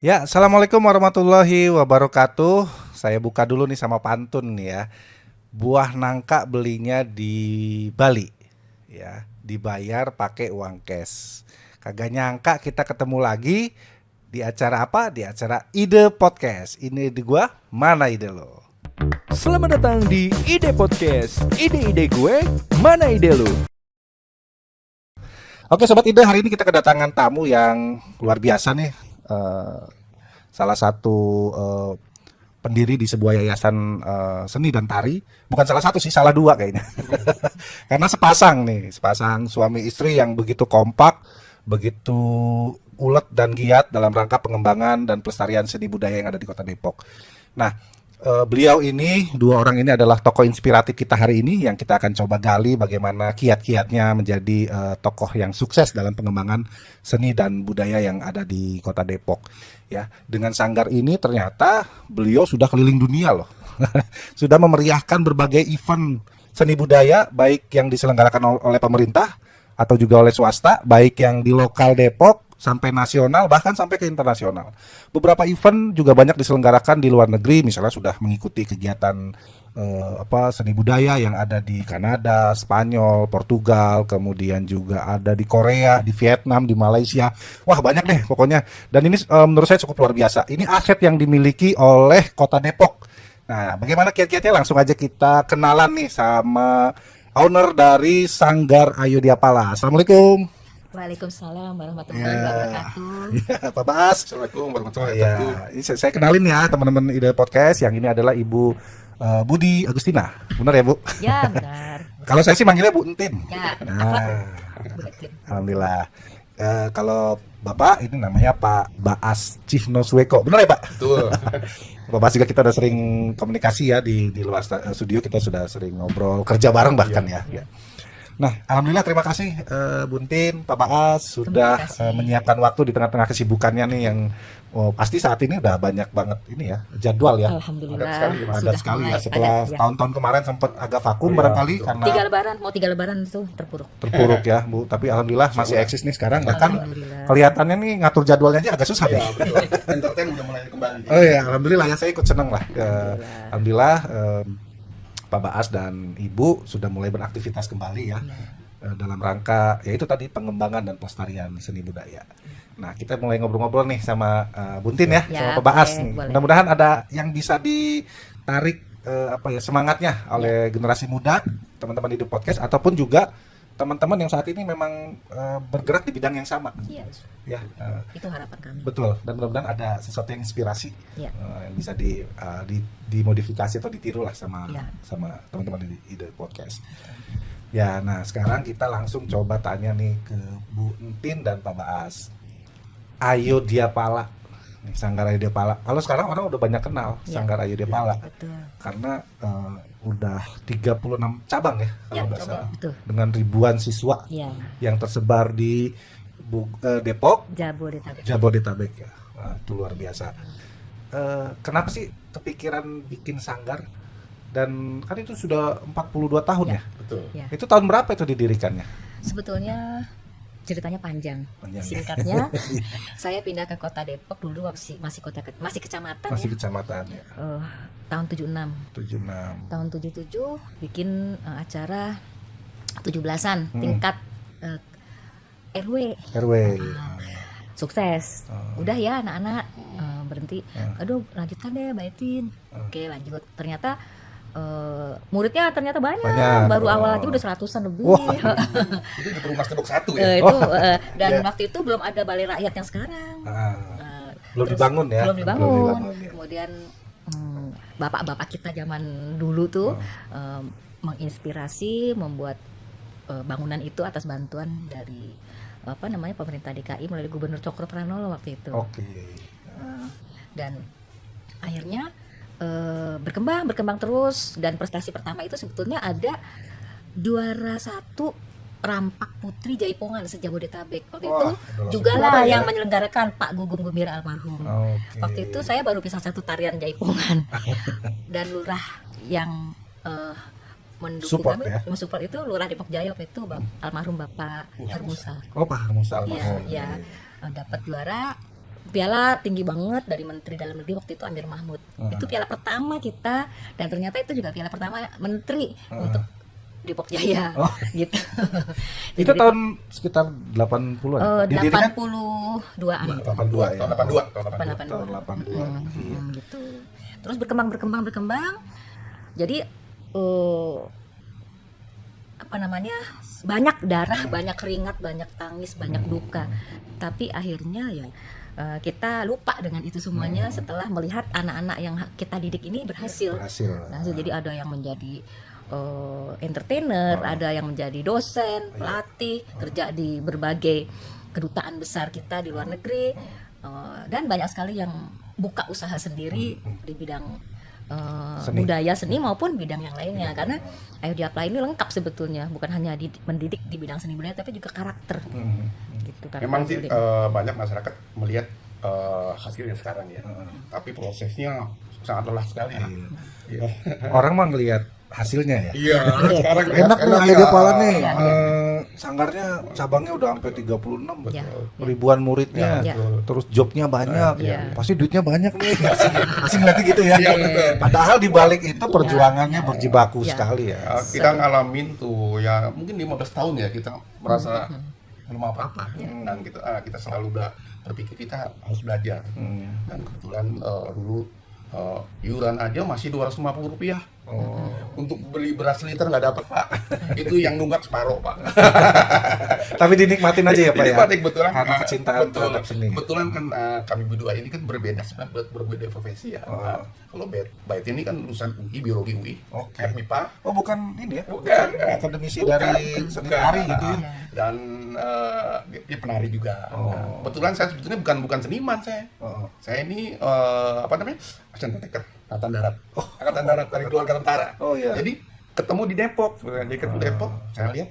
Ya, assalamualaikum warahmatullahi wabarakatuh. Saya buka dulu nih sama pantun nih ya. Buah nangka belinya di Bali, ya. Dibayar pakai uang cash. Kagak nyangka kita ketemu lagi di acara apa? Di acara Ide Podcast. Ini ide gua, mana ide lo? Selamat datang di Ide Podcast. Ide-ide gue, mana ide lu? Oke sobat ide, hari ini kita kedatangan tamu yang luar biasa nih. Eh, Salah satu eh, pendiri di sebuah yayasan seni dan tari. Bukan salah satu sih, salah dua kayaknya. Karena sepasang suami istri yang begitu kompak, begitu ulet dan giat dalam rangka pengembangan dan pelestarian seni budaya yang ada di Kota Depok. Nah, beliau ini, dua orang ini adalah tokoh inspiratif kita hari ini yang kita akan coba gali bagaimana kiat-kiatnya menjadi tokoh yang sukses dalam pengembangan seni dan budaya yang ada di Kota Depok. Ya, dengan sanggar ini ternyata beliau sudah keliling dunia loh. Sudah memeriahkan berbagai event seni budaya baik yang diselenggarakan oleh pemerintah atau juga oleh swasta, baik yang di lokal Depok sampai nasional bahkan sampai ke internasional. Beberapa event juga banyak diselenggarakan di luar negeri, misalnya sudah mengikuti kegiatan seni budaya yang ada di Kanada, Spanyol, Portugal, kemudian juga ada di Korea, di Vietnam, di Malaysia. Wah, banyak deh pokoknya. Dan ini menurut saya cukup luar biasa. Ini aset yang dimiliki oleh Kota Depok. Nah, bagaimana kiat-kiatnya? Langsung aja kita kenalan nih sama owner dari Sanggar Ayo Diapala. Assalamualaikum. Waalaikumsalam warahmatullahi Ya, wabarakatuh. ya Pak Bas. Assalamualaikum warahmatullahi Ya, wabarakatuh. ini saya kenalin ya teman-teman Ide Podcast. Yang ini adalah Ibu Budi Agustina. Benar ya, Bu? Ya benar. Kalau saya sih manggilnya Bu Entin. Ya, Nah, betul. alhamdulillah. Kalau Bapak ini namanya Pak Baas Cihnosweko. Benar ya, Pak? Betul. Pak Baas juga kita udah sering komunikasi ya di luar studio, kita sudah sering ngobrol, kerja bareng bahkan ya. Ya. Nah, alhamdulillah terima kasih Buntin, Pak Baas sudah Terima kasih. menyiapkan waktu di tengah-tengah kesibukannya nih yang pasti saat ini udah banyak banget ini ya jadwal ya. Alhamdulillah Padat sudah sekali mulai ya setelah padat, ya. tahun-tahun kemarin sempat agak vakum Iya, barangkali betul. karena Tiga lebaran itu terpuruk. terpuruk ya, Bu. Tapi alhamdulillah masih eksis nih sekarang. Bahkan Alhamdulillah. kelihatannya nih ngatur jadwalnya aja agak susah Ya, nih. betul. Entertain udah mulai kembali. Oh ya, alhamdulillah ya, saya ikut seneng lah. Alhamdulillah Pak Baas dan Ibu sudah mulai beraktivitas kembali ya. Dalam rangka yaitu tadi pengembangan dan pelestarian seni budaya. Nah, kita mulai ngobrol-ngobrol nih sama Buntin ya, Ya, sama Pak Baas boleh, nih. boleh. Mudah-mudahan ada yang bisa ditarik semangatnya oleh generasi muda, teman-teman di podcast ataupun juga teman-teman yang saat ini memang bergerak di bidang yang sama. Iya, Ya, itu harapan kami. betul. Dan mudah-mudahan ada sesuatu yang inspirasi Ya. yang bisa dimodifikasi atau ditiru lah Ya. sama teman-teman di Ide Podcast. Ya, nah sekarang kita langsung coba tanya nih ke Bu Entin dan Pak Baas. Ayo Diapala, nih, Sanggar Ayo Diapala. Kalau sekarang orang udah banyak kenal Ya. Sanggar Ayo Diapala Betul. karena udah 36 cabang ya kalau Ya, nggak salah. betul. Dengan ribuan siswa Ya, yang tersebar di Depok, Jabodetabek. Jabodetabek ya. Wah, itu luar biasa. Kenapa sih kepikiran bikin sanggar? Dan kan itu sudah 42 tahun ya. Betul. Ya. Itu tahun berapa itu didirikannya? Sebetulnya ceritanya panjang. Panjang, ya. Singkatnya, saya pindah ke Kota Depok dulu masih kecamatan Masih ya. kecamatan ya. Tahun 76. 76. Tahun 77 bikin acara 17-an Hmm. tingkat RW. RW. Sukses. Oh. Udah ya anak-anak berhenti. Oh. Aduh, lanjutkan deh Baitin. Oke, lanjut. Ternyata muridnya ternyata banyak. Banyak. Baru Oh. awal aja udah 100-an lebih. Wah. Itu di Perumas Tebok 1 ya. Itu dan Ya. waktu itu belum ada balai rakyat yang sekarang. Ah, Eh, belum dibangun ya? Belum dibangun. ya. Kemudian bapak-bapak kita zaman dulu tuh menginspirasi membuat bangunan itu atas bantuan dari pemerintah DKI melalui Gubernur Cokro Pranolo waktu itu. Oke. Dan akhirnya berkembang terus, dan prestasi pertama itu sebetulnya ada juara 1 Rampak Putri Jaipongan se-Jabodetabek. Waktu Wah, itu udah juga langsung lah juara ya. yang menyelenggarakan Pak Gugum Gembira almarhum. Oke. Waktu itu saya baru bisa satu tarian Jaipongan. Dan lurah yang mendukung Support kami, ya? mensupport itu Lurah Depok Jaya waktu itu almarhum Bapak Hermusa. Oh, Pak Musa Iya, almarhum. iya. Dapat juara. piala tinggi banget dari Menteri Dalam Negeri waktu itu Amir Mahmud. Itu piala pertama kita, dan ternyata itu juga piala pertama Menteri untuk Depok Jaya gitu. Itu tahun sekitar 80-an. Didirikan 82-an. 82 ya. Tahun 82, tahun 82. Tahun 82. Gitu. Terus berkembang. Jadi apa namanya, banyak darah, banyak keringat, banyak tangis, banyak duka. Tapi akhirnya ya kita lupa dengan itu semuanya setelah melihat anak-anak yang kita didik ini berhasil. Jadi ada yang menjadi entertainer, ada yang menjadi dosen, pelatih, kerja di berbagai kedutaan besar kita di luar negeri, dan banyak sekali yang buka usaha sendiri di bidang budaya, seni maupun bidang yang lainnya. Karena Ayo Diapla ini lengkap sebetulnya, bukan hanya mendidik di bidang seni budaya tapi juga karakter. Gitu, Memang sih banyak masyarakat melihat hasilnya sekarang ya, tapi prosesnya sangat lelah sekali. Iya. Orang mah ngelihat hasilnya ya. Iya. Sekarang Enak nih Ayo ya. Diapala nih. Sanggarnya cabangnya udah sampai 36 Ya. ribuan muridnya. Ya. Terus jobnya banyak. Ya. Pasti duitnya banyak nih. Masih ngeliatnya gitu ya. Iya, betul. Padahal di balik itu perjuangannya berjibaku Ya. sekali ya. Kita ngalamin tuh ya mungkin 15 tahun ya kita merasa belum apa-apa dan kita selalu berpikir kita harus belajar. Dan kebetulan dulu iuran aja masih Rp250. Untuk beli beras liter nggak dapat, Pak. Itu yang nunggak separuh, Pak. Tapi dinikmatin aja ya Pak ya. Dinikmati, kebetulan Karena kecintaan betul. terhadap seni. Kebetulan kan kami berdua ini kan berbeda sebenarnya, berbeda profesi ya. Kalau Bait ini kan lulusan UI, biologi UI, kayak MIPA. Oh bukan ini ya? Bukan. Akademisi dari seni tari gitu ya. Dan dia penari juga. Nah, kebetulan saya sebetulnya bukan seniman saya. Saya ini apa namanya? Asisten teknik Angkatan Darat. Angkatan Darat dari keluarga tentara. Oh iya. Jadi ketemu di Depok, sebenarnya di Depok, saya lihat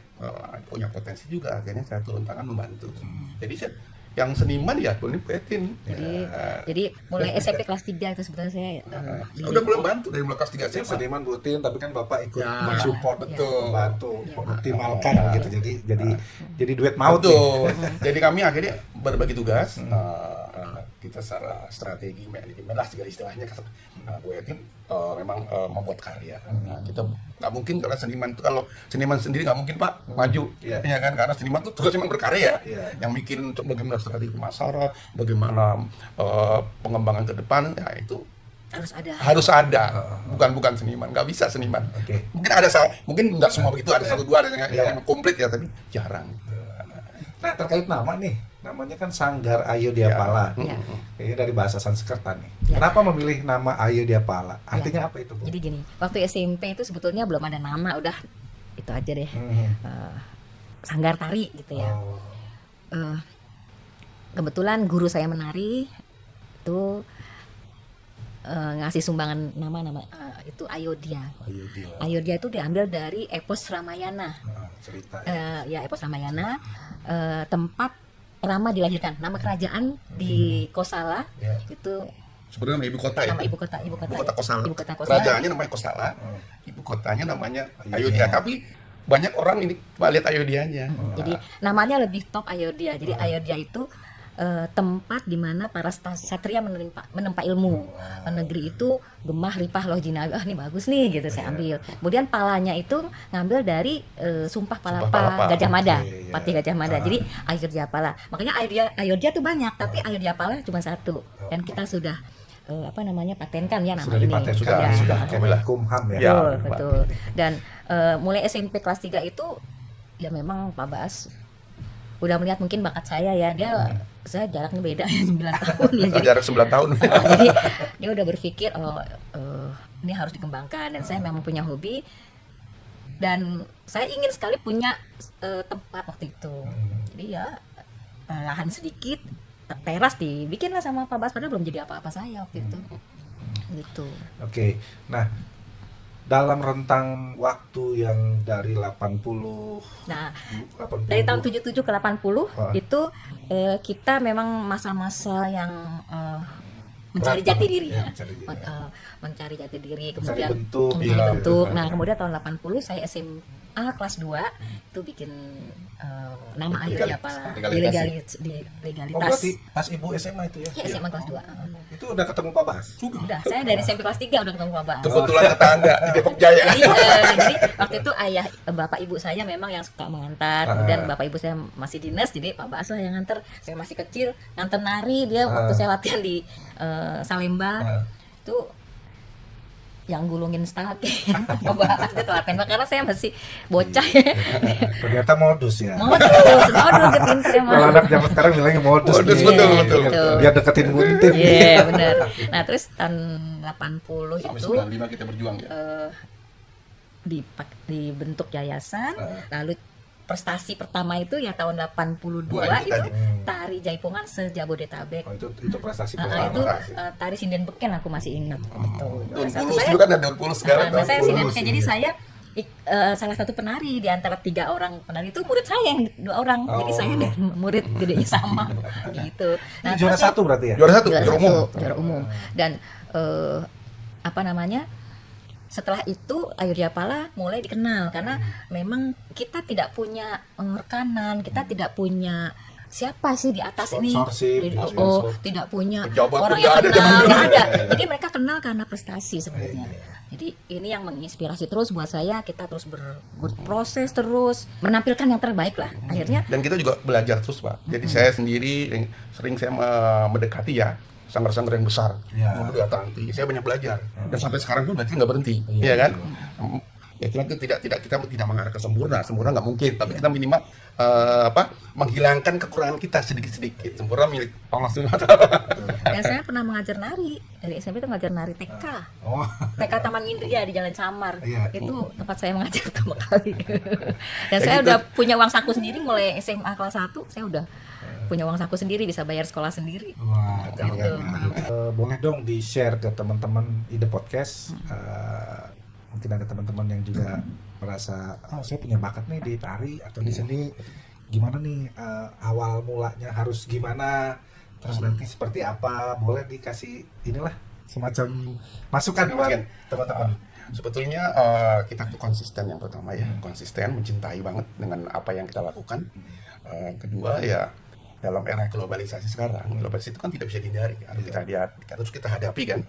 punya potensi juga, akhirnya saya turun tangan membantu. Jadi saya yang seniman ya Tony Petin. Jadi mulai SMP kelas 3 itu sebetulnya saya Udah mulai bantu dari mulai kelas 3 SMA. Seniman rutin, tapi kan Bapak ikut Ya, mensupport, betul. membantu, mengoptimalkan gitu. Jadi duet maut nih. Betul. Jadi kami akhirnya berbagi tugas. Kita secara strategi manajemen lah segala istilahnya. Bu Yatin memang membuat karya. Nah, kita nggak mungkin kalau seniman sendiri nggak mungkin Pak maju, ya kan, karena seniman itu tugasnya memang berkarya, yang bikin untuk bagaimana strategi pemasaran, bagaimana pengembangan ke depan, ya itu harus ada. Bukan seniman, nggak bisa seniman. Mungkin ada mungkin nggak semua begitu, ada satu dua yang komplit ya, tapi jarang. Nah terkait nama nih, namanya kan Sanggar Ayo Diapala. Kayaknya dari bahasa Sanskerta nih. Kenapa memilih nama Ayo Diapala? Artinya apa itu, Bu? Jadi gini, waktu SMP itu sebetulnya belum ada nama, udah itu aja deh. Sanggar tari gitu ya. Kebetulan guru saya menari itu ngasih sumbangan nama itu Ayodhya. Ayodhya itu diambil dari epos Ramayana. Cerita. Ya epos Ramayana, tempat Rama dilahirkan. Nama kerajaan di Kosala itu sebenarnya nama ibu kota ya. Nama ibu kota Kosala. Ibu kota Kosala. Kerajaannya namanya Kosala. Ibu kotanya namanya Ayodhya. Tapi banyak orang ini cuma lihat Ayodhyanya. Jadi namanya lebih top Ayodhya. Jadi Ayodhya itu tempat di mana para satria menempa ilmu. Negeri itu gemah ripah loh jinaga. Ini bagus nih gitu, saya ambil. Kemudian palanya itu ngambil dari Sumpah Palapa Gajah Mada, Patih Gajah Mada. Jadi Ayo Diapala. Makanya Ayodhya tuh banyak, tapi Ayo Diapala cuma satu. Dan kita sudah patenkan ya nama Sudah ini. dipaten, sudah Kemenkumham ya. Betul. Dan mulai SMP kelas 3 itu ya memang Pak Bas udah melihat mungkin bakat saya ya. Saya jaraknya beda 9 tahun ya. Jadi, Jarak 9 tahun. jadi dia udah berpikir ini harus dikembangkan, dan saya memang punya hobi dan saya ingin sekali punya tempat waktu itu. Jadi ya lahan sedikit, teras dibikin lah sama Pak Bas, padahal belum jadi apa-apa saya waktu itu. Gitu. Oke. Nah, dalam rentang waktu yang dari 80 dari tahun 77 ke 80 itu kita memang masa-masa yang mencari jati diri ya. Mencari jati diri, kemudian bentuk. Nah, kemudian tahun 80 saya SMA kelas 2 itu bikin nama Ayu Diapala Legalitas. di Oh, legalitas. berarti pas ibu SMA itu ya? Ya, SMA kelas 2. Itu udah ketemu Pak Bas? Udah, saya dari SMP kelas 3 udah ketemu Pak Bas. Kebetulan tetangga di Depok Jaya. Jadi waktu itu ayah bapak ibu saya memang yang suka mengantar, kemudian bapak ibu saya masih dinas, jadi Pak Bas lah yang nganter. Saya masih kecil nganter nari dia waktu saya latihan di Salemba itu yang gulungin stake. Pak Bas dia latihan karena saya masih bocah ya. Ternyata modus ya. Modus dia pinter emang. Kalau anak zaman sekarang bilangnya modus. Modus, nih. betul. Biar deketin gunting. Iya benar. Nah terus tahun 80 Sampai itu 95 kita berjuang ya. dibentuk yayasan, lalu prestasi pertama itu ya tahun 82 Dua itu itu tadi. tari jaipongan sejabodetabek. Oh, itu prestasi Itu pertama. tari sinden beken aku masih ingat. Daun Satu pulus saya- dulu kan ada daun pulus sekarang. Nah, saya sinden pulus, beken. iya. Jadi saya salah satu penari di antara 3 orang penari itu murid saya yang 2 orang. Jadi saya dan murid gedenya sama gitu. Ini juara terus ya- 1 berarti ya? Juara satu, juara juara umum. juara umum. Dan apa namanya? Setelah itu Ayu Diapala mulai dikenal karena memang kita tidak punya rekanan, kita tidak punya siapa sih di atas ini. Sponsorship, Oh, tidak punya Pejabat orang pun yang nggak ada kenal, zaman nggak dulu. ada. Jadi mereka kenal karena prestasi sebenarnya. Jadi ini yang menginspirasi terus buat saya, kita terus berproses terus menampilkan yang terbaik lah. Akhirnya Dan kita juga belajar terus, Pak. Jadi saya sendiri sering saya mendekati ya sanggar-sanggar yang besar, Ya. mau berdatang. Saya banyak belajar dan sampai sekarang pun berarti nggak berhenti, ya kan? Ya kita tidak mengarah ke sempurna nggak mungkin, tapi kita minimal menghilangkan kekurangan kita sedikit-sedikit. Sempurna milik Allah Subhanahu wa Ta'ala. dan saya pernah mengajar nari dari SMP itu ngajar nari TK. Oh, TK Taman Indria di Jalan Samar. Iya. Itu tempat saya mengajar pertama kali. Dan Ya saya gitu. udah punya uang saku sendiri mulai SMA kelas 1, saya udah punya uang saku sendiri, bisa bayar sekolah sendiri. wah, Gitu. boleh dong di-share ke teman-teman Ide Podcast. Mungkin ada teman-teman yang juga merasa, oh saya punya bakat nih di tari atau di seni. Gimana nih awal mulanya harus gimana? Terus nanti seperti apa? Boleh dikasih inilah semacam masukan buat Masukan. teman-teman. Sebetulnya kita tuh konsisten yang pertama ya, konsisten mencintai banget dengan apa yang kita lakukan. Kedua ya dalam era globalisasi sekarang, globalisasi itu kan tidak bisa dihindari, harus kita hadapi kan.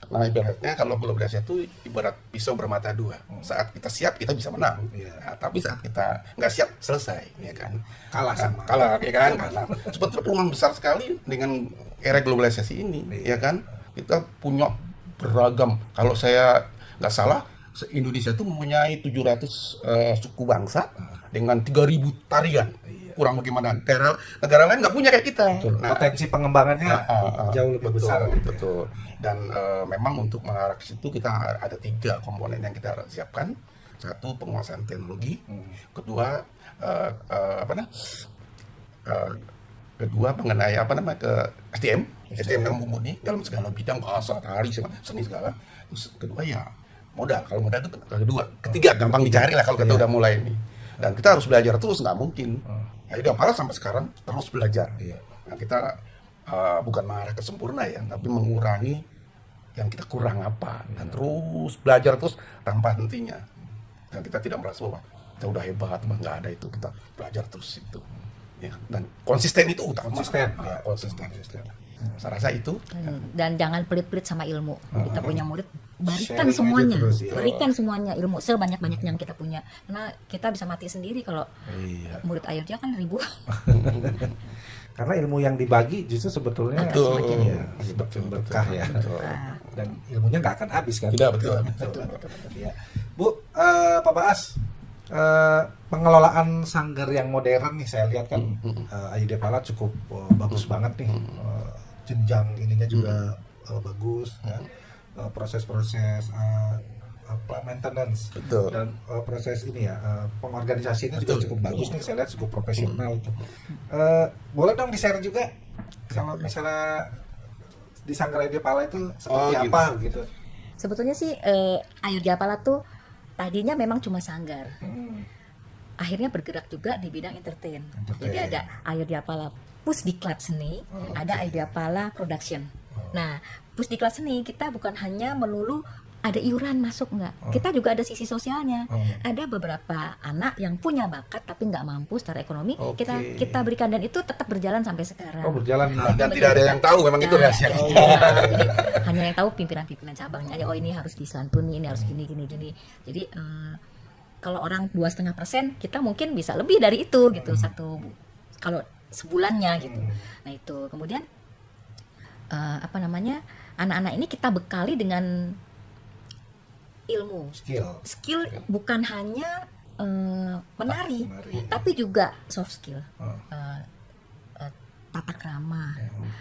Nah ibaratnya kalau globalisasi itu ibarat pisau bermata dua. Saat kita siap kita bisa menang, nah, tapi saat kita nggak siap selesai, ya kan? Kalah sama. Kalah, ya kan? Kalah. Sebetulnya peluang besar sekali dengan era globalisasi ini, ya kan? Kita punya beragam. Kalau saya nggak salah, Indonesia itu mempunyai 700 suku bangsa dengan 3.000 tarian. Kurang bagaimana? Negara lain nggak punya kayak kita. Nah, Potensi pengembangannya jauh lebih betul, besar. betul. Dan memang untuk mengarah ke situ kita ada 3 komponen yang kita siapkan. Satu, penguasaan teknologi. Kedua, kedua mengenai ke SDM yang mumpuni dalam segala bidang, bahasa, tari, seni segala. Terus kedua ya modal. Kalau modal itu kedua. Ketiga gampang dicari lah kalau kita udah mulai ini. Dan kita harus belajar terus, nggak mungkin. Nah, itu apalah sampai sekarang terus belajar. Nah, kita bukan mengarah ke sempurna ya, tapi mengurangi yang kita kurang apa, dan terus belajar terus tanpa hentinya. Dan kita tidak merasa bahwa kita udah hebat, nggak ada itu, kita belajar terus itu. Ya, dan konsisten itu utama. Konsisten. Konsisten. Saya rasa itu. Dan jangan pelit-pelit sama ilmu. Kita punya murid, berikan Sharing aja semuanya, terus, ya. berikan semuanya ilmu sebanyak-banyaknya yang kita punya. Karena kita bisa mati sendiri kalau Iya. murid Ayu dia kan ribuan. Karena ilmu yang dibagi justru sebetulnya Betul. ya, semakin berkah ya. Dan ilmunya nggak akan habis kan? Tidak, betul. Ya. Bu, Pak Baas, pengelolaan sanggar yang modern nih saya lihat kan Ayu Diapala cukup bagus banget nih. Jenjang ininya juga bagus ya. Proses-proses maintenance. Betul. Dan proses ini ya pengorganisasinya juga Betul. cukup bagus nih, saya lihat cukup profesional. Boleh dong di-share juga kalau misalnya di Sanggar Ayu Diapala itu seperti gitu. apa gitu. Sebetulnya sih Ayu Diapala tuh tadinya memang cuma sanggar. Akhirnya bergerak juga di bidang entertain. Jadi ada Ayu Diapala Pusdiklat Seni, ada Ayu Diapala Production. Nah, Pusdiklat Seni kita bukan hanya melulu ada iuran masuk nggak? Kita juga ada sisi sosialnya. Ada beberapa anak yang punya bakat tapi nggak mampu secara ekonomi. Oke. Kita berikan, dan itu tetap berjalan sampai sekarang. Oh, berjalan. Dan tidak ada yang tahu, memang itu rahasia kita. Jadi hanya yang tahu pimpinan-pimpinan cabangnya. Oh, ini harus disantuni, ini harus gini. Jadi kalau orang 2,5%, kita mungkin bisa lebih dari itu gitu, satu kalau sebulannya gitu. Nah itu kemudian anak-anak ini kita bekali dengan ilmu, skill bukan hanya menari, tapi juga soft skill, tata krama,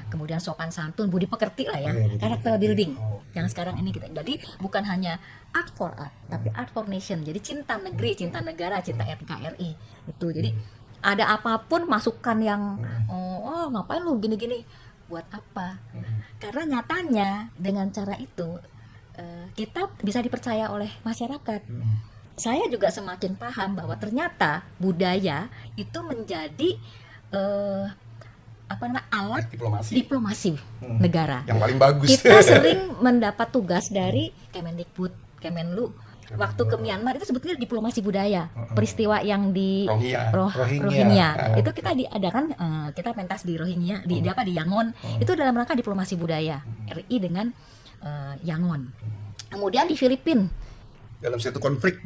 kemudian sopan santun, budi pekerti lah ya, karakter building yang sekarang ini kita. Jadi bukan hanya art for art, tapi art for nation. Jadi cinta negeri, cinta negara, cinta NKRI itu. Jadi ada apapun masukan yang ngapain lu gini-gini, buat apa? Karena nyatanya dengan cara itu kita bisa dipercaya oleh masyarakat. Saya juga semakin paham bahwa ternyata budaya itu menjadi alat diplomasi negara. Yang paling bagus. Kita sering mendapat tugas dari Kemendikbud, Kemenlu. Waktu ke Myanmar itu sebetulnya diplomasi budaya. Peristiwa yang di Rohingya. Itu kita diadakan, kita pentas di Rohingya, di Yangon. Itu dalam rangka diplomasi budaya RI dengan Yangon. Kemudian di Filipina dalam satu konflik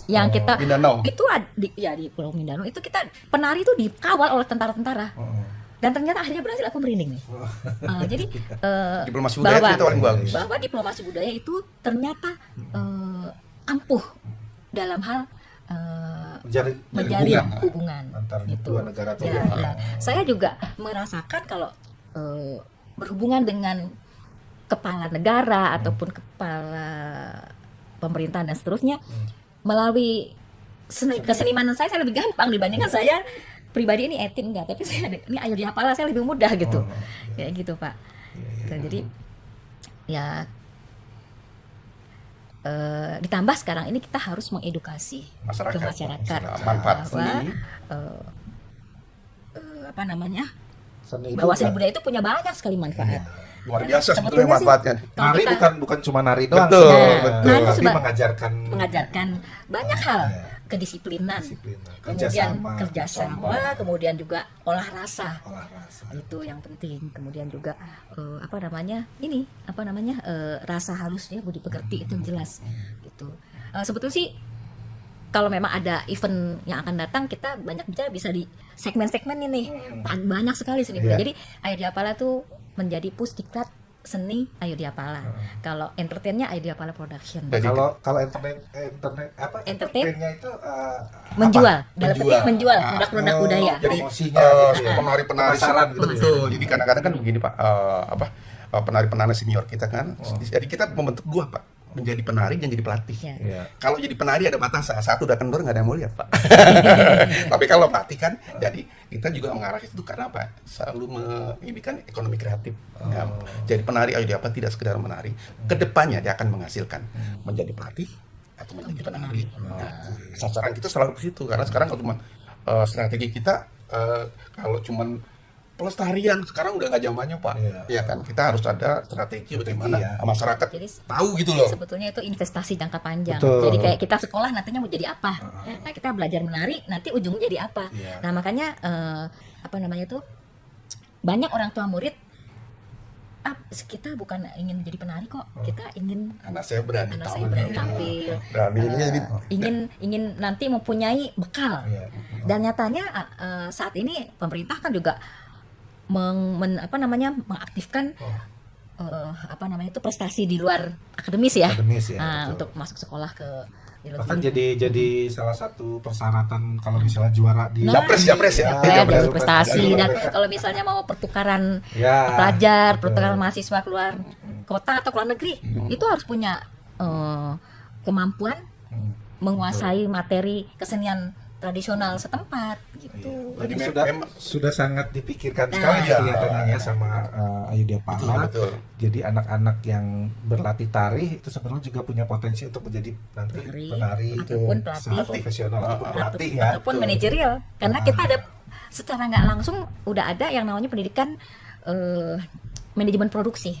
yang kita Mindanao. Itu di Pulau Mindanao itu kita penari itu dikawal oleh tentara-tentara. Dan ternyata akhirnya berhasil, aku merinding nih. Jadi diplomasi budaya itu paling bagus. Bahwa diplomasi budaya itu ternyata ampuh dalam hal menjalin hubungan antara itu. dua negara atau Saya juga merasakan kalau berhubungan dengan kepala negara ataupun kepala pemerintahan dan seterusnya, melalui kesenimanan saya lebih gampang dibandingkan saya pribadi ini Etin enggak, tapi saya ini ayo dihafal, saya lebih mudah gitu. Kayak gitu, Pak. Jadi ya ditambah sekarang ini kita harus mengedukasi ke masyarakat manfaat bahwa seni bahwa juga. seni budaya itu punya banyak sekali manfaat. Luar biasa sebetulnya manfaatnya. Nari bukan cuma nari doang. Betul. Nari Tapi mengajarkan banyak hal, kedisiplinan, kemudian kerjasama, kemudian juga olah rasa. Itu yang penting. Kemudian juga rasa halusnya, budi pekerti, itu yang jelas gitu. Sebetulnya sih kalau memang ada event yang akan datang, kita banyak bicara bisa di segmen-segmen ini, banyak sekali seni budaya. Jadi Ayo Diapala tuh menjadi pusdiklat seni Ayo Diapala. Kalau entertainnya Ayo Diapala Production. Kalau entertainnya itu menjual, dalam petik menjual produk-produk budaya. Jadi penari-penari gitu. Betul. Jadi kadang-kadang kan begini Pak, penari-penari senior kita kan. Jadi kita membentuk dua Pak, menjadi penari dan jadi pelatih. Kalau jadi penari ada batasan, satu udah kendor nggak ada yang mau lihat Pak. Tapi kalau pelatih kan, jadi kita juga mengarah itu karena apa? Selalu ini kan ekonomi kreatif. Jadi penari Ayo Diapala tidak sekedar menari, kedepannya dia akan menghasilkan menjadi pelatih atau menjadi penari. Sasaran kita selalu ke situ, karena sekarang kalau cuma strategi kita kalau cuma pelestarian sekarang udah nggak zamannya Pak. Iya kan, kita harus ada strategi bagaimana masyarakat tahu gitu loh. Sebetulnya itu investasi jangka panjang. Betul. Jadi kayak kita sekolah nantinya mau jadi apa? Nah, kita belajar menari nanti ujungnya jadi apa? Nah, makanya banyak orang tua murid, kita bukan ingin menjadi penari kok, kita ingin Anak saya berani tampil, ingin nanti mempunyai bekal. Dan nyatanya saat ini pemerintah kan juga mengaktifkan prestasi di luar akademis ya, untuk masuk sekolah ke bahkan jadi salah satu persyaratan kalau misalnya juara di Japres ya. Jalur prestasi. Dan kalau misalnya mau pertukaran pelajar, pertukaran mahasiswa keluar kota atau keluar negeri, itu harus punya kemampuan menguasai materi kesenian tradisional setempat gitu. Jadi sudah sangat dipikirkan sekali kelihatannya sama Ayo Diapala. Jadi anak-anak yang berlatih tari itu sebenarnya juga punya potensi untuk menjadi nanti penari ataupun sangat profesional ataupun pelatih ataupun manajerial. Karena kita ada secara nggak langsung udah ada yang namanya pendidikan manajemen produksi.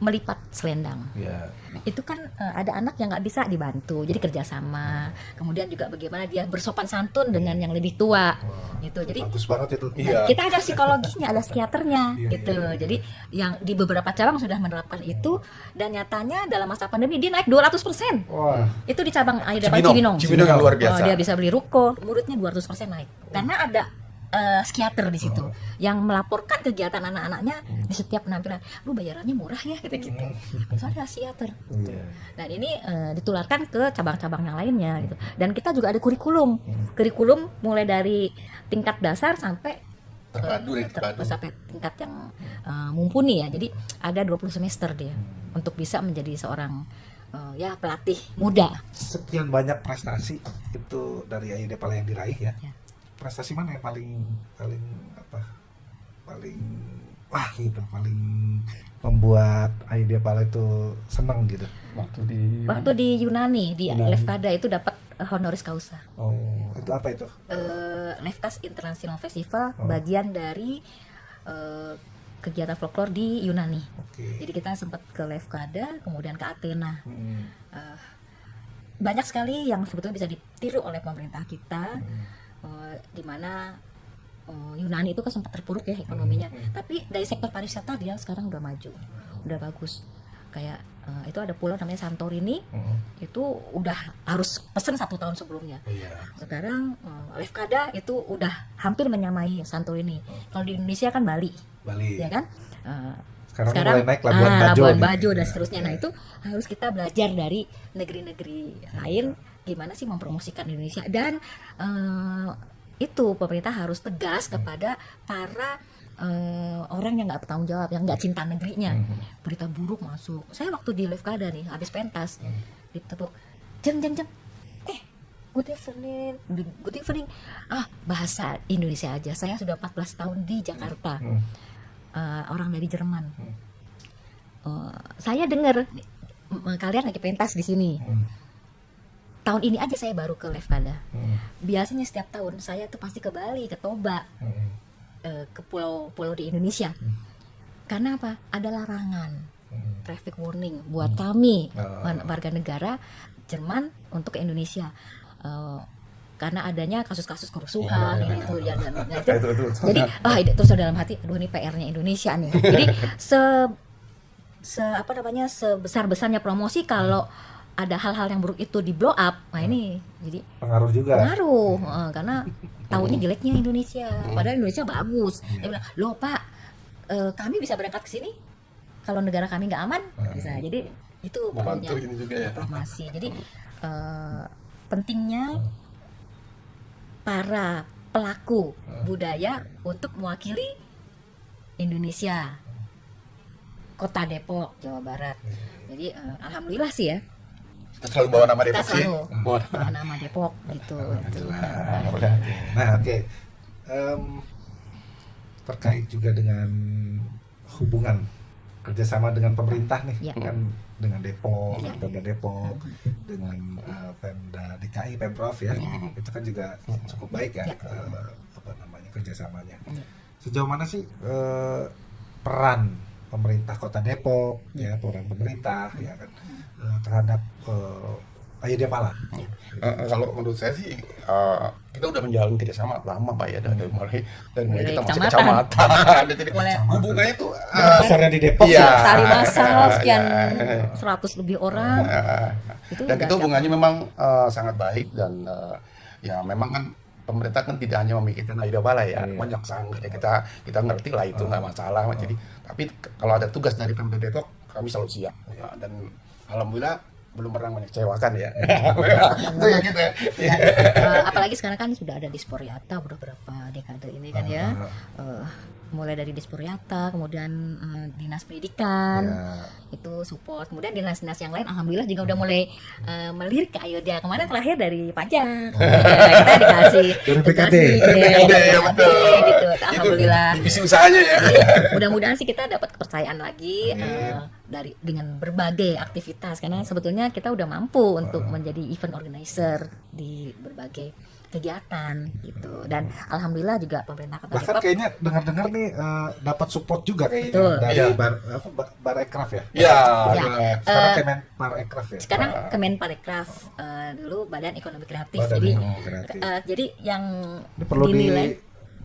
melipat selendang. Ya. Itu kan ada anak yang nggak bisa dibantu, jadi kerjasama. Kemudian juga bagaimana dia bersopan santun dengan yang lebih tua, gitu. Jadi Bagus banget itu. Iya. kita ada psikologinya, ada psikiaternya, Iya, gitu. iya, iya. Jadi yang di beberapa cabang sudah menerapkan itu, dan nyatanya dalam masa pandemi dia naik 200%. Wah. Itu di cabang Aida Cibinong. Cibinong yang luar biasa. Dia bisa beli ruko, muridnya 200% naik. Karena ada psikiater di situ yang melaporkan kegiatan anak-anaknya di setiap penampilan. Lu bayarannya murah ya, gitu. Itu ada psikiater. Iya. Dan ini ditularkan ke cabang-cabang yang lainnya gitu. Dan kita juga ada kurikulum. Kurikulum mulai dari tingkat dasar sampai sampai tingkat yang mumpuni ya. Jadi ada 20 semester dia untuk bisa menjadi seorang ya pelatih muda. Sekian banyak prestasi itu dari Aida Pala yang diraih ya. Ya. Prestasi mana yang paling wah gitu, paling membuat Aida Pala itu senang gitu? Waktu di Yunani di Lefkada itu dapat honoris causa. Oh, itu apa itu? Lefkas International Festival bagian dari kegiatan folklore di Yunani. Oke. Jadi kita sempat ke Lefkada, kemudian ke Athena. Hmm. Banyak sekali yang sebetulnya bisa ditiru oleh pemerintah kita, di mana Yunani itu kan sempat terpuruk ya ekonominya. Tapi dari sektor pariwisata dia sekarang udah maju, udah bagus. Kayak itu ada pulau namanya Santorini, itu udah harus pesen 1 tahun sebelumnya. Iya. Sekarang Lefkada itu udah hampir menyamai Santorini. Kalau di Indonesia kan Bali, Bali. ya kan? Sekarang mulai naik Labuan Bajo. Labuan nih. Bajo dan seterusnya. Nah itu harus kita belajar dari negeri-negeri lain gimana sih mempromosikan Indonesia, dan itu pemerintah harus tegas kepada para orang yang nggak bertanggung jawab, yang nggak cinta negerinya. Berita buruk masuk. Saya waktu di Lefkada nih habis pentas ditepuk, jeng good evening, bahasa Indonesia aja. Saya sudah 14 tahun di Jakarta. Orang dari Jerman. Saya dengar kalian lagi pentas di sini. Tahun ini aja saya baru ke Lefkada. Biasanya setiap tahun saya tuh pasti ke Bali, ke Toba, ke pulau-pulau di Indonesia. Karena apa? Ada larangan, traffic warning buat kami warga negara Jerman untuk ke Indonesia. Karena adanya kasus-kasus kerusuhan gitu ya, dan itu. Jadi terus dalam hati, aduh ini PR-nya Indonesia nih. Jadi sebesar-besarnya promosi, kalau ada hal-hal yang buruk itu di blow up, nah ini jadi Pengaruh juga. karena tahunya jeleknya Indonesia, padahal Indonesia bagus. Dia bilang, loh Pak, kami bisa berangkat ke sini, kalau negara kami nggak aman bisa. Jadi itu Membantu ini juga ya. diplomasi. Jadi pentingnya para pelaku budaya untuk mewakili Indonesia, Kota Depok, Jawa Barat. Jadi alhamdulillah sih ya. Kita selalu bawa nama Kita Depok sih. selalu Bawa bawa nama Depok gitu. Nah, oke. Terkait juga dengan hubungan kerjasama dengan pemerintah nih, Ya. kan dengan Depok, Ya. Pemda Depok, dengan Pemda DKI, Pemprov ya, itu kan juga cukup baik ya, Ya. Kerjasamanya. Ya. Sejauh mana sih peran pemerintah Kota Depok, ya, peran pemerintah ya kan terhadap Aida Pala? Kalau menurut saya sih kita udah menjalin kerjasama lama Pak ya, dari mulai kita masih kecamatan. kecamatan. Jadi Mulai- hubungannya tuh Dasarnya di Depok Iya. ya. Tali massal sekian Ya. 100 lebih orang. Itu dan udah itu hubungannya memang sangat baik, dan ya memang kan pemerintah kan tidak hanya memikirkan Aida Pala ya, banyak sangat ya, kita ngerti lah itu nggak masalah. Jadi tapi kalau ada tugas dari Pemda Depok, kami selalu siap ya, dan alhamdulillah belum pernah mengecewakan ya. Itu ya gitu ya. apalagi sekarang kan sudah ada Disporiata udah berapa dekade ini kan ya. Mulai dari Disporiata, kemudian dinas pendidikan itu support, kemudian dinas-dinas yang lain alhamdulillah juga udah mulai melirik ke Aida. Kemarin terakhir dari pajak kita dikasih Dari PKD. Ya, betul. gitu. Alhamdulillah. Itu divisi usahanya ya. Mudah-mudahan sih kita dapat kepercayaan lagi dengan berbagai aktivitas, karena sebetulnya kita udah mampu untuk menjadi event organizer di berbagai kegiatan gitu. Dan alhamdulillah juga pemerintah Kota Bahkan Depok kayaknya dengar-dengar nih dapat support juga kayaknya Betul. dari Iya. Barekraf ya. Ya, Ya. Sekarang Kemenparekraf ya. sekarang Kemenparekraf, dulu Badan Ekonomi Kreatif. Badan Jadi Ekonomi Kreatif. jadi yang Ini perlu dinilai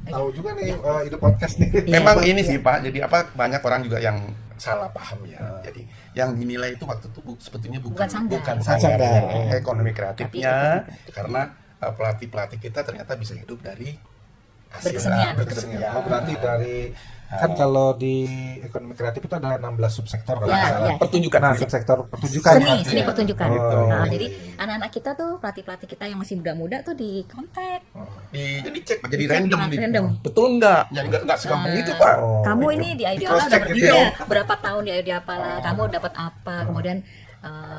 tahu juga nih ide podcast nih. Iya. memang ini sih Pak. Jadi banyak orang juga yang salah paham ya. Jadi yang dinilai itu waktu itu sebetulnya Bukan sanggar. bukan Bukan sanggar, sanggar. ekonomi kreatifnya, Tapi karena pelatih-pelatih kita ternyata bisa hidup dari hasil Berkesenian. berkesenian. Oh, berarti dari kan kalau di ekonomi kreatif itu ada 16 subsektor kalau Ya, nggak salah. ya. Pertunjukan. Nah, subsektor pertunjukan. seni pertunjukan. Oh. Nah, jadi anak-anak kita tuh pelatih-pelatih kita yang masih muda-muda tuh di kontak. Jadi cek jadi Dicek, random Pak, gitu. random. Betul enggak? Jadi enggak segampang itu, Pak. Oh, Kamu gitu. ini di Idea Cross Pala check dapat gitu ya. berapa tahun di Idea Pala, kamu dapat apa, kemudian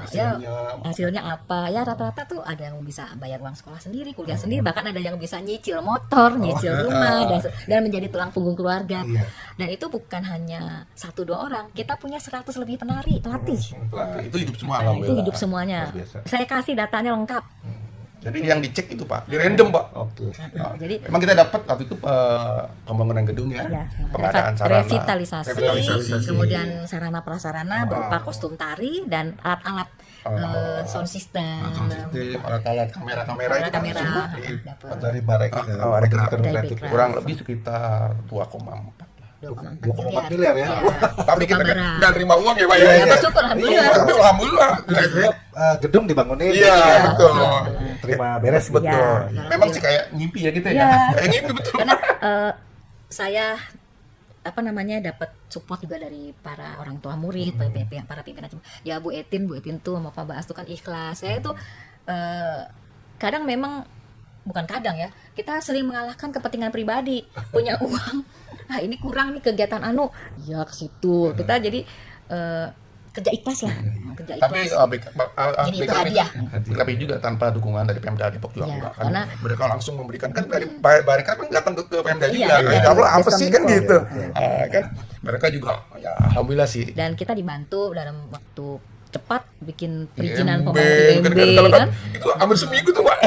ya hasilnya apa, ya rata-rata tuh ada yang bisa bayar uang sekolah sendiri, kuliah sendiri, bahkan ada yang bisa nyicil motor, nyicil rumah, dan menjadi tulang punggung keluarga. Iya. Dan itu bukan hanya 1-2 orang, kita punya 100 lebih pelatih. Nah, itu hidup semua Nah, itu alhamdulillah. hidup semuanya. Luar biasa. Saya kasih datanya lengkap. Jadi yang dicek itu, Pak, di random, Pak. Oke. Nah, Jadi memang kita dapat waktu itu pembangunan gedung ya, ya, pengadaan sarana, revitalisasi, kemudian sarana prasarana berupa kostum tari dan alat-alat sound system, alat-alat kamera-kamera itu kan kamera, semua dapat Dari Barekraf. Barekraf. Ekonomi Dari kreatif. Barekraf. kurang lebih sekitar 2,4. 2,4 miliar ya. Tapi kita kamera. nggak terima uang ya, Pak ya. Ya, bersyukur alhamdulillah. Tapi alhamdulillah. Akhirnya, gedung dibangunin. Iya, betul. Terima beres gitu. Betul. Ya. Memang sih kayak ngimpi ya kita ya. Iya. Kayak ngimpi betul. Karena saya dapat support juga dari para orang tua murid, para pimpinan. Ya Bu Etin tuh sama Pak Baas tuh kan ikhlas. Saya tuh kadang memang bukan kadang ya, kita sering mengalahkan kepentingan pribadi, punya uang, nah ini kurang nih kegiatan ya ke situ kita jadi kerja ikhlas lah, kerja Tapi ikhlas. Jadi itu hadiah. tapi juga tanpa dukungan dari Pemda Depok juga Ya, enggak kan. karena- Mereka langsung memberikan kan dari Barekraf kan datang ke Pemda Iya, juga. iya, Ya Allah apa sistem sih kan info. gitu. Kan mereka juga ya alhamdulillah sih. Dan kita dibantu dalam waktu cepat bikin IMB, perizinan pembangunan IMB kan kan. itu hampir seminggu tuh, Pak.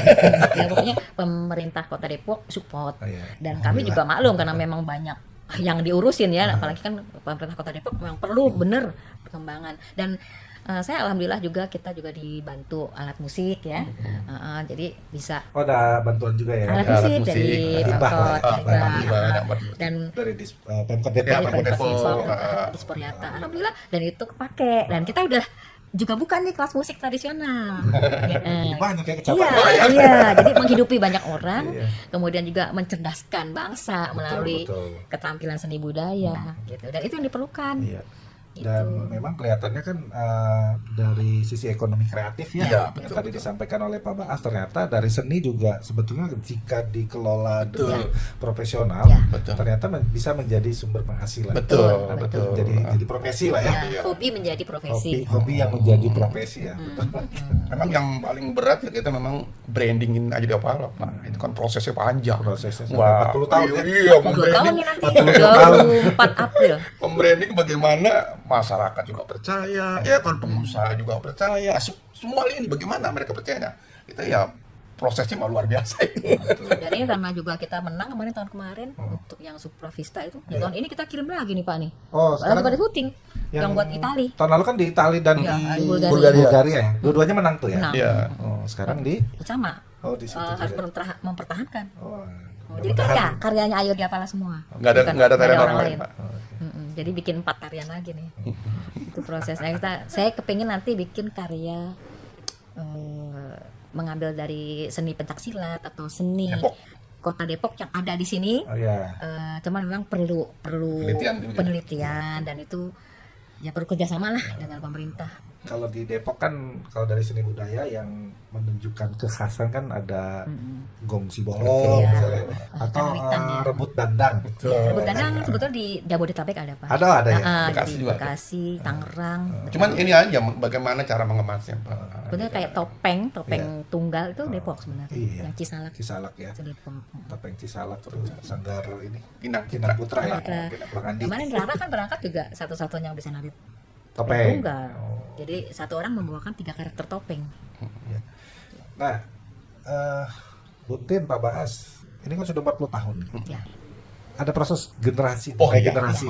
Ya pokoknya pemerintah Kota Depok support. Oh, iya. Dan kami juga maklum karena memang banyak yang diurusin ya, apalagi kan pemerintah Kota Depok memang perlu bener perkembangan. Dan saya alhamdulillah juga kita juga dibantu alat musik ya. Jadi bisa Oh, ada bantuan juga ya. alat alat musik musik. dari Hibah lah. Pemkot, hibah. Dan Dari Pemkot Ya, Depok. Pemkot Depok. di Sporiata, alhamdulillah, dan itu kepake. Dan kita udah juga buka nih kelas musik tradisional. Banyak ya Iya, kecamatan. iya. Jadi menghidupi banyak orang, Iya. kemudian juga mencerdaskan bangsa melalui betul. keterampilan seni budaya, gitu. Dan itu yang diperlukan. Iya. Dan memang kelihatannya kan dari sisi ekonomi kreatif ya, Iya, yang tadi disampaikan oleh Pak Baas, ternyata dari seni juga sebetulnya jika dikelola dengan profesional, Ya. Betul. ternyata bisa menjadi sumber penghasilan. Betul, Betul. betul. Jadi profesi lah ya. Ya, hobi menjadi profesi. Hobi yang menjadi profesi ya. Memang yang paling berat ya kita memang brandingin aja di apa Pak. Itu kan prosesnya panjang. Prosesnya sampai Wah, 40 tahun ya. Iya, 2 tahun membranding. nih nanti, 24 April. Membranding bagaimana masyarakat juga percaya, ya kan pengusaha juga percaya. Semua ini bagaimana mereka percaya. Kita ya prosesnya mah luar biasa itu. Dan ini karena juga kita menang tahun kemarin untuk yang Supra Vista itu. Ya, tahun ini kita kirim lagi nih Pak nih. Oh, Lagi sekarang pada syuting yang buat Itali. tahun lalu kan di Italia dan Ya, di di Bulgaria. Bulgaria ya. Dua-duanya menang tuh ya. Menang. Iya. Oh, sekarang di Sama. Oh, di situ Harus juga. mempertahankan. Oh, Jadi karyanya Ayo Diapala semua. Nggak ada tarian orang lain, Pak. Jadi bikin 4 tarian lagi nih. Itu prosesnya. Saya kepingin nanti bikin karya mengambil dari seni pencaksilat atau seni Depok. Kota Depok yang ada di sini. Oh ya. Cuman memang perlu Penelitian juga. penelitian dan itu ya perlu kerjasama lah dengan pemerintah. Kalau di Depok kan kalau dari seni budaya yang menunjukkan kekhasan kan ada gong sibolong Iya. misalnya atau Karawitan ya. rebut dandang. Rebut dandang sebetulnya di Jabodetabek ada Pak. Ada ya. Bekasi Di juga ada. Bekasi, Tangerang. Cuman ini aja bagaimana cara mengemasnya, Pak. Sebenarnya kayak topeng tunggal itu Depok sebenarnya. Iya. Yang Cisalak Cisalak ya. itu Depok. Topeng Cisalak tuh Sanggar ini. Kinang Kinang Putra ya. Putra. Bang Andi. Kemarin Rara kan berangkat juga satu-satunya yang bisa nari Topeng. tunggal. Oh. Jadi satu orang membawakan 3 karakter topeng. Nah, Buntin, Pak Baas, ini kan sudah 40 tahun. Ya. Ada proses generasi, Oh, iya. generasi.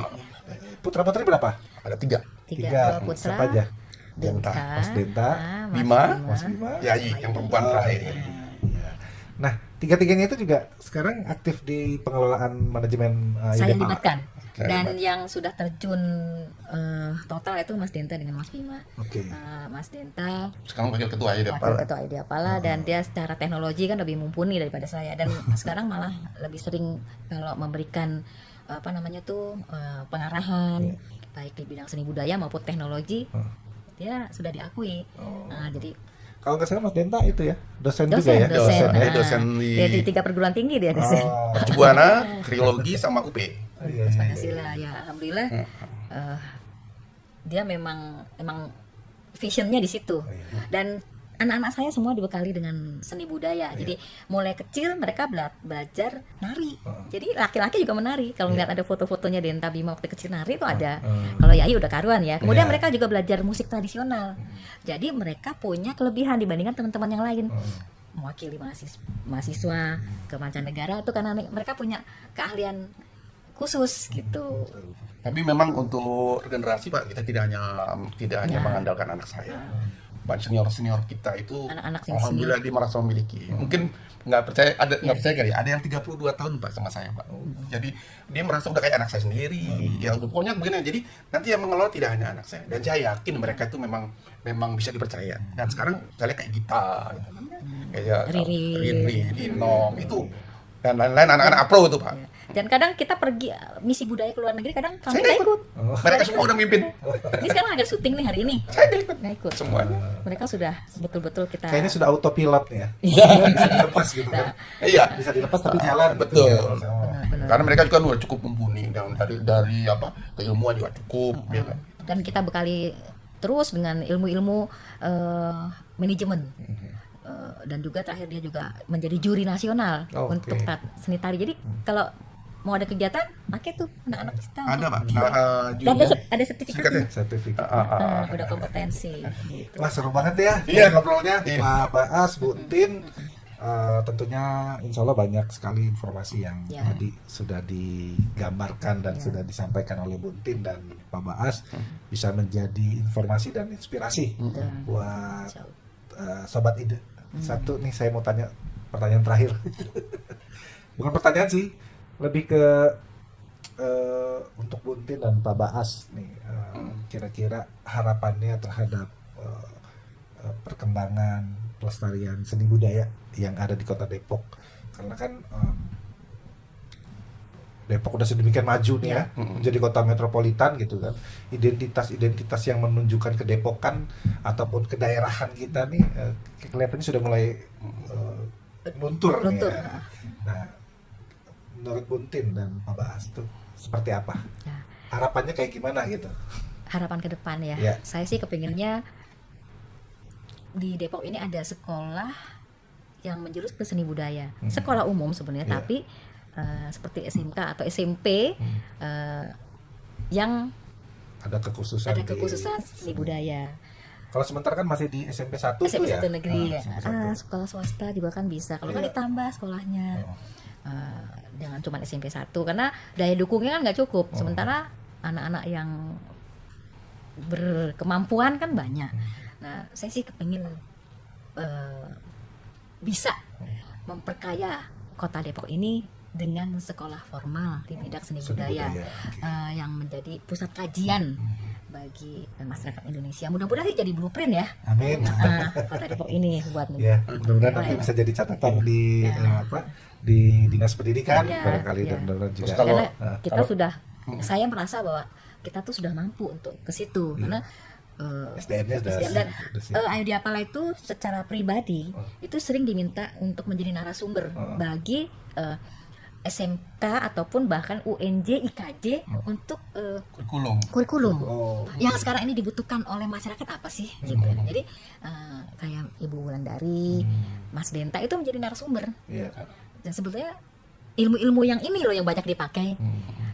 Putra putri berapa? Ada 3. Tiga, dua putra, Siapa aja? Denta, Mas Denta, Mas Bima, Mas Bima. Yayi yang perempuan terakhir. Nah, tiga-tiganya itu juga sekarang aktif di pengelolaan manajemen saya IDEP. libatkan. Dan Libat. yang sudah terjun total itu Mas Denta dengan Mas Bima. Oke. Mas Denta Sekarang wakil ketua ya wakil ketua Ideapala dan dia secara teknologi kan lebih mumpuni daripada saya dan sekarang malah lebih sering kalau memberikan apa namanya tuh pengarahan baik di bidang seni budaya maupun teknologi dia sudah diakui. Nah, jadi Kalau nggak salah Mas Denta itu ya, dosen juga dosen ya? dosen, ya, dosen di- dia di 3 perguruan tinggi dia dosen. Oh, Percubuana, Trilogi sama UP. iya, iya. Pancasila ya alhamdulillah dia memang visionnya di situ dan anak-anak saya semua dibekali dengan seni budaya jadi mulai kecil mereka belajar nari jadi laki-laki juga menari kalau ngeliat ada foto-fotonya Denta Bima waktu kecil nari itu ada kalau Yayi udah karuan ya kemudian Iya. mereka juga belajar musik tradisional jadi mereka punya kelebihan dibandingkan teman-teman yang lain mewakili mahasiswa ke mancanegara itu karena mereka punya keahlian khusus gitu. Tapi memang untuk regenerasi Pak, kita tidak hanya mengandalkan anak saya. Banyak senior kita itu Anak-anak senior. alhamdulillah dia merasa memiliki. Mungkin nggak percaya kali. Ada yang 32 tahun Pak sama saya Pak. Jadi dia merasa udah kayak anak saya sendiri. Yang pokoknya begini. Jadi nanti yang mengelola tidak hanya anak saya. Dan saya yakin mereka itu memang bisa dipercaya. Dan sekarang saya lihat kayak Gita, gitu. Kayak Riri, Dinom itu dan lain-lain anak-anak apro itu Pak. Dan kadang kita pergi misi budaya ke luar negeri, kadang kami Saya nggak nggak ikut. Mereka semua udah mimpin. Ini sekarang ada syuting nih hari ini, Saya nggak ikut. semuanya. Mereka sudah betul-betul kita. Kayaknya sudah autopilot ya. Iya. Bisa dilepas gitu kan. Iya. Bisa dilepas tapi jalan. Betul. gitu ya. Benar. Karena mereka juga udah cukup mumpuni dan dari keilmuan juga cukup ya kan. Dan kita bekali terus dengan ilmu-ilmu manajemen. Dan juga terakhir dia juga menjadi juri nasional Oh, untuk oke. seni tari. Jadi kalau mau ada kegiatan, pakai tuh anak-anak kita. Ada Pak. Dan ada sertifikatnya. Sertifikat. Udah kompetensi. Gitu. Wah seru banget ya Iya. ngobrolnya Iya. Pak Baas, Bu Tin. Tentunya insya Allah banyak sekali informasi yang Ya. tadi sudah digambarkan dan sudah disampaikan oleh Bu Tin dan Pak Baas bisa menjadi informasi dan inspirasi buat Insya Allah. Sobat Ide. Satu nih saya mau tanya pertanyaan terakhir. Bukan pertanyaan sih, lebih ke untuk Bu Tin dan Pak Baas nih kira-kira harapannya terhadap perkembangan pelestarian seni budaya yang ada di Kota Depok. Karena kan Depok udah sedemikian maju nih ya, menjadi kota metropolitan gitu kan. Identitas-identitas yang menunjukkan kedepokan ataupun kedaerahan kita nih kelihatannya sudah mulai luntur. nih Luntur. ya. Nah, menurut Buntin dan Pak Baas tuh seperti apa? Ya. Harapannya kayak gimana gitu? Harapan ke depan ya. Ya. Saya sih kepinginnya di Depok ini ada sekolah yang menjurus ke seni budaya. Sekolah umum sebenarnya, Ya. tapi seperti SMK atau SMP yang Ada kekhususan. ada kekhususan seni budaya. Kalau sementara kan masih di SMP 1 tuh SMP ya. 1 negeri. SMP 1. Sekolah swasta juga kan bisa. Kalau kan Iya. ditambah sekolahnya. Jangan cuma SMP 1 karena daya dukungnya kan nggak cukup. Sementara anak-anak yang berkemampuan kan banyak. Nah, saya sih kepingin bisa memperkaya Kota Depok ini dengan sekolah formal di bidang seni budaya yang menjadi pusat kajian bagi masyarakat Indonesia. Mudah-mudahan jadi blueprint ya. Amin. Kota Depok ini buat Ya, mudah-mudahan nanti bisa jadi catatan di di dinas pendidikan Ya, barangkali ya. dan mudah-mudahan juga. Terus kalau- Karena kita sudah, saya merasa bahwa kita tuh sudah mampu untuk ke situ karena SDM-nya sudah dan siap. Ayu Diapala itu secara pribadi itu sering diminta untuk menjadi narasumber bagi SMK ataupun bahkan UNJ, IKJ untuk kurikulum Oh, yang sekarang ini dibutuhkan oleh masyarakat apa sih gitu. Jadi kayak Ibu Wulandari, Mas Denta itu menjadi narasumber. iya. Dan sebetulnya ilmu-ilmu yang ini loh yang banyak dipakai.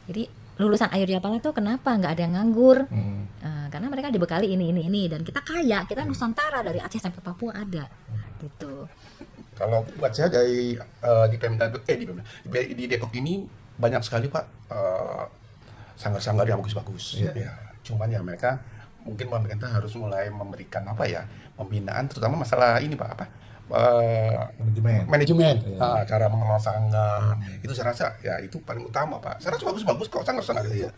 Jadi lulusan Ayu Diapala tuh kenapa nggak ada yang nganggur? Karena mereka dibekali ini dan kita kaya, kita Nusantara dari Aceh sampai Papua ada gitu. Kalau buat saya di Pemda di Depok ini banyak sekali Pak sanggar-sanggar yang bagus-bagus. Ya, cuman ya mereka mungkin pemerintah harus mulai memberikan pembinaan terutama masalah ini Pak manajemen. Cara mengelola sanggar itu saya rasa ya itu paling utama Pak. Saya rasa bagus-bagus kok sanggar-sanggar itu.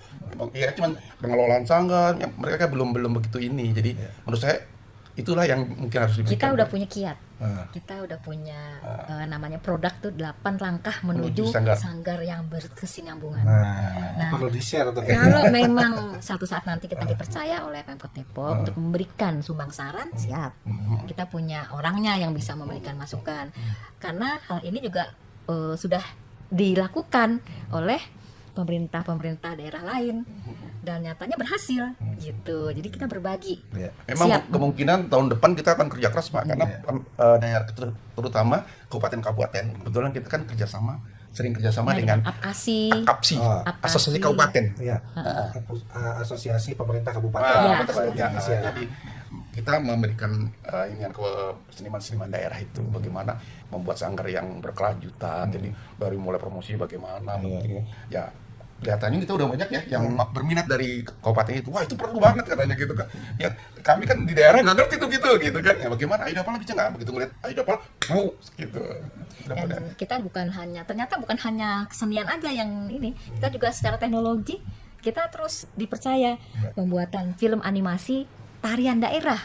Ya cuman pengelolaan sanggar mereka belum begitu ini. Jadi menurut saya itulah yang mungkin harus diberikan. Kita udah punya kiat. Kita udah punya namanya produk tuh 8 langkah menuju sanggar yang berkesinambungan. Nah, perlu di-share tuh. Kalau memang suatu saat nanti kita dipercaya oleh Pemkot Depok untuk memberikan sumbang saran, siap. Kita punya orangnya yang bisa memberikan masukan. Karena hal ini juga sudah dilakukan oleh pemerintah daerah lain dan nyatanya berhasil gitu. Jadi kita berbagi. Memang Siap. kemungkinan tahun depan kita akan kerja keras Pak karena daerah terutama kabupaten kebetulan kita kan sering kerjasama dengan APKASI, Asosiasi Kabupaten. Iya. Asosiasi Pemerintah Kabupaten. Iya. Jadi kita memberikan inian ke seniman-seniman daerah itu bagaimana membuat sanggar yang berkelanjutan. Jadi dari mulai promosi bagaimana ya kelihatannya kita udah banyak ya yang berminat dari kabupaten itu. Wah, itu perlu banget katanya gitu kan. Ya kami kan di daerah nggak ngerti itu gitu kan. Ya bagaimana Ayo Dapala bisa nggak begitu ngeliat Ayo Dapala mau gitu. dan kita ternyata bukan hanya kesenian aja yang ini, kita juga secara teknologi kita terus dipercaya pembuatan film animasi tarian daerah.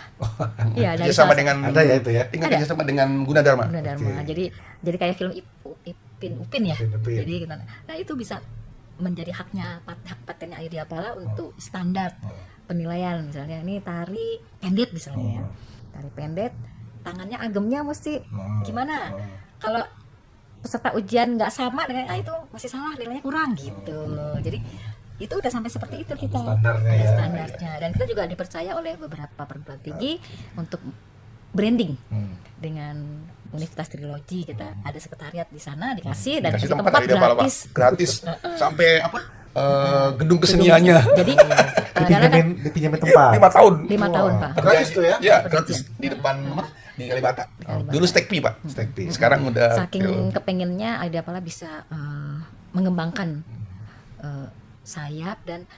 Ya, dari kerjasama dengan ada ya itu ya. Ingat kerjasama dengan Gunadarma. Gunadarma. Jadi kayak film Upin ya. Upin. Jadi kita, nah itu bisa menjadi hak patennya Ayo Dapala untuk standar penilaian, misalnya ini tari pendet misalnya ya. Tari pendet tangannya agemnya mesti gimana? Kalau peserta ujian nggak sama dengan itu masih salah, nilainya kurang gitu. Jadi itu udah sampai seperti itu kita standarnya. Dan kita juga dipercaya oleh beberapa perguruan tinggi untuk branding dengan Universitas Trilogi. Kita ada sekretariat di sana, dikasih dan dikasih tempat gratis sampai gedung keseniannya. Jadi dipinjemin tempat 5 tahun. 5 tahun Pak. Gratis tuh ya? Ya, gratis di depan di Kalibata. Dulu Stekpi Pak. Sekarang udah saking kepengennya Ayo Dapala bisa mengembangkan sayap dan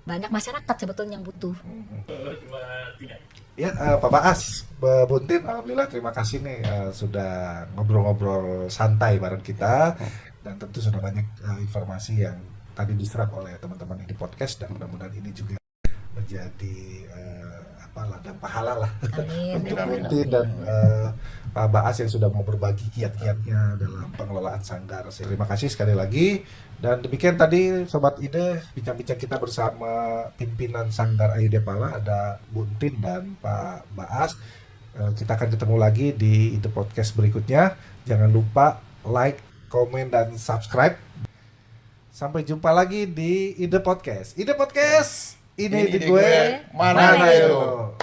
banyak masyarakat sebetulnya yang butuh. Ya, Pak Baas, Buntin, alhamdulillah terima kasih nih sudah ngobrol-ngobrol santai bareng kita dan tentu sudah banyak informasi yang tadi diserap oleh teman-teman di podcast dan mudah-mudahan ini juga menjadi ladang pahala lah untuk Buntin dan Pak Baas yang sudah mau berbagi kiat-kiatnya dalam pengelolaan sanggar. Terima kasih sekali lagi. Dan demikian tadi Sobat Ide, bincang-bincang kita bersama pimpinan Sanggar Ayo Dapala, ada Buntin dan Pak Baas. Kita akan ketemu lagi di Ide Podcast berikutnya. Jangan lupa like, komen, dan subscribe. Sampai jumpa lagi di Ide Podcast. Ide Podcast, ini ide gue, mana ayo.